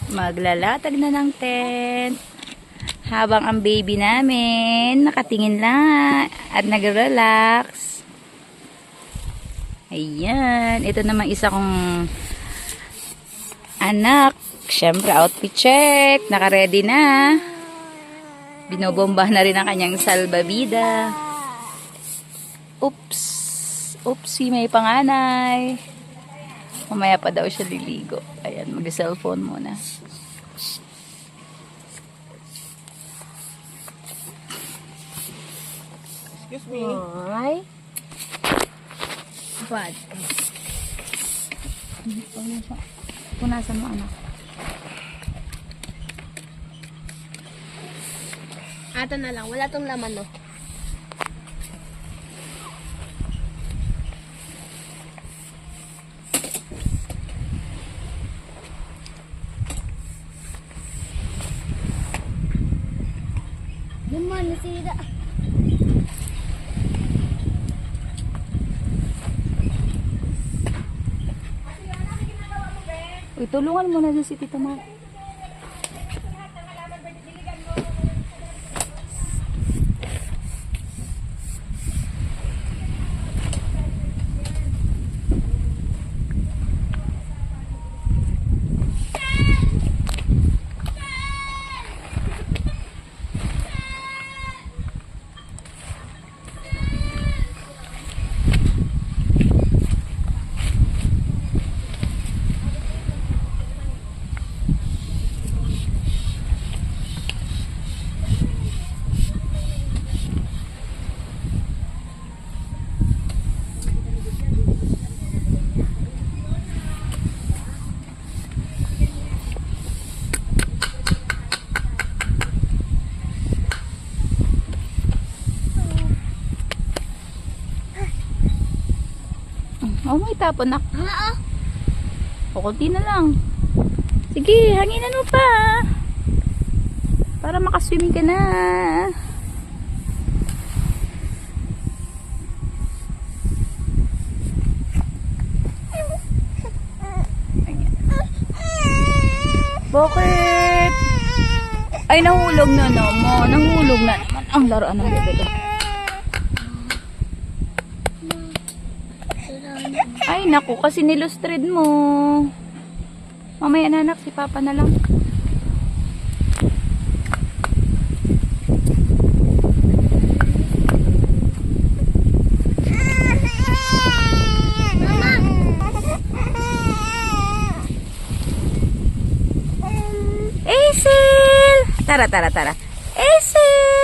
Maglalatag na ng tent. Habang ang baby namin nakatingin lang at nag-relax. Ayan. Ito naman isa kong anak. Siyempre, outfit check. Naka-ready na. Binobomba na rin ang kanyang salbabida. Oops. Oopsie, may panganay. Mamaya pa daw siya liligo. Ayan, mag-cellphone muna. Excuse me. Ay. Bad. Punasan mo, anak. Ato na lang. Wala tong laman, no? Laman, nasira. Uy, tulungan mo na din si Tita Mar. Oh, may tapon na. Oo. O, konti na lang. Sige, hanginan mo pa. Para makaswimming ka na. Bakit? Ay, nahulog na naman. Nahulog na naman. Ang laruan ng bebe. Ay, naku, kasi nilustred mo. Mamaya na, anak, si Papa na lang. Asil! Tara. Asil!